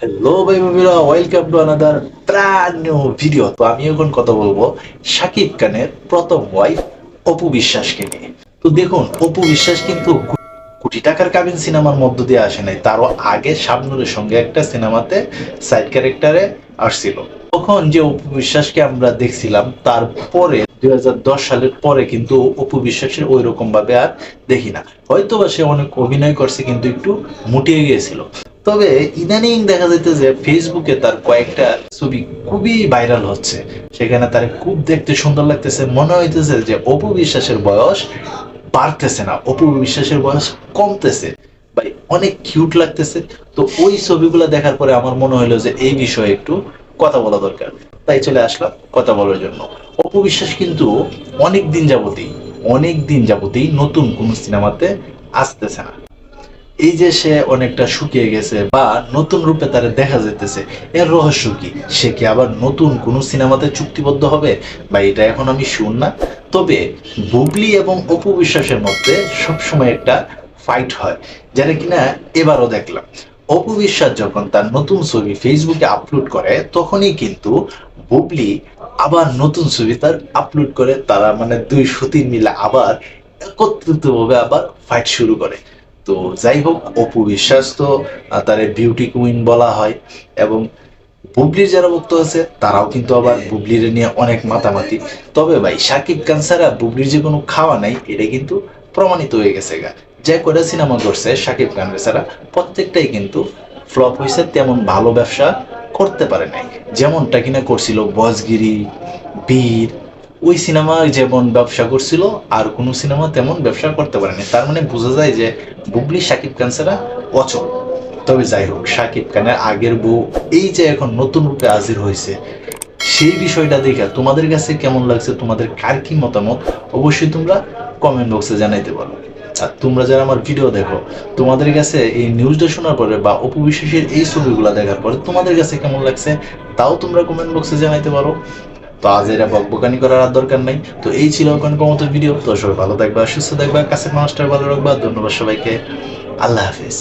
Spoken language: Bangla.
হ্যালো ভাই ভাবিরা, welcome to another brand new video. তো আমি এখন কথা বলবো শাকিব খানের প্রথম ওয়াইফ অপু বিশ্বাসকে নিয়ে। তো দেখুন, অপু বিশ্বাস কিন্তু কোটি টাকার কাবিন সিনেমার মধ্য দিয়ে আসে নাই, তারও আগে শাবনূরের সঙ্গে একটা সিনেমাতে সাইড ক্যারেক্টারে আসছিল। তখন যে অপু বিশ্বাসকে আমরা দেখছিলাম, তারপরে 2010 সালের পরে কিন্তু অপু বিশ্বাসের ওই রকম ভাবে আর দেখি না। হয়তো বা সে অনেক অভিনয় করছে, কিন্তু একটু মুটিয়ে গিয়েছিল। তবে ইদানিং দেখা যাইতে যে ফেসবুকে তার কয়েকটা ছবি খুবই ভাইরাল হচ্ছে। সেখানে তার খুব দেখতে সুন্দর লাগতেছে, মনে হইতেছে যে অপু বিশ্বাসের বয়স বাড়তেছে না, অপু বিশ্বাসের বয়স কমতেছে। ভাই অনেক কিউট লাগতেছে। তো ওই ছবিগুলো দেখার পরে আমার মনে হলো যে এই বিষয়ে একটু কথা বলা দরকার, তাই চলে আসলাম কথা বলার জন্য। অপু বিশ্বাস কিন্তু অনেক দিন যাবতেই নতুন কোন সিনেমাতে আসতেছে না। এই যে সে অনেকটা শুকিয়ে গেছে বা নতুন রূপে তারে দেখা যেতেছে, এর রহস্য কি? সে কি আবার নতুন কোন সিনেমাতে চুক্তিবদ্ধ হবে? বা এটা এখন আমি শুন না। তবে বুবলি এবং অপু বিশ্বাসের মধ্যে সবসময় একটা ফাইট হয়, যেটা কিনা এবারও দেখলাম। অপু বিশ্বাস যখন তার নতুন ছবি ফেসবুকে আপলোড করে, তখনই কিন্তু বুবলি আবার নতুন ছবি তার আপলোড করে। তারা মানে দুই সতীন মিলে আবার একত্রিত ভাবে আবার ফাইট শুরু করে। তো যাই হোক, অপু বিশ্বাস তো তারে বিউটি কুইন বলা হয়। এবং বুবলির যারা ভক্ত আছে তারাও কিন্তু আবার বুবলির নিয়ে অনেক মাতামাতি। তবে ভাই, শাকিব খান ছাড়া বুবলির যে কোনো খাওয়া নাই, এটা কিন্তু প্রমাণিত হয়ে গেছে গা। যে কয়টা সিনেমা করছে শাকিব খানের ছাড়া, প্রত্যেকটাই কিন্তু ফ্লপ হয়েছে, তেমন ভালো ব্যবসা করতে পারে নাই। যেমনটা কিনা করছিল বজগিরি, বীর, ওই সিনেমা যেমন ব্যবসা করছিল, আর কোন সিনেমা তেমন ব্যবসা করতে পারেনি। তার মানে বোঝা যায় যে বুবলি শাকিব খান ছাড়া অচল। তবে যাই হোক, শাকিব খানের আগের বউ এই যে এখন নতুন রূপে হাজির হয়েছে, সেই বিষয়টা দেখে তোমাদের কাছে কেমন লাগছে, তোমাদের কার কি মতামত, অবশ্যই তোমরা কমেন্ট বক্সে জানাইতে পারো। আর তোমরা যারা আমার ভিডিও দেখো, তোমাদের কাছে এই নিউজটা শোনার পরে বা অপু বিশ্বাসের এই ছবিগুলো দেখার পরে তোমাদের কাছে কেমন লাগছে, তাও তোমরা কমেন্ট বক্সে জানাইতে পারো। তো আজ এটা বকবকানি করার আর দরকার নাই। তো এই ছিল এখন কমতো ভিডিও। তো সবাই ভালো থাকবা, সুস্থ থাকবা, কাছের মানুষটার ভালো রাখবা। ধন্যবাদ সবাইকে। আল্লাহ হাফিজ।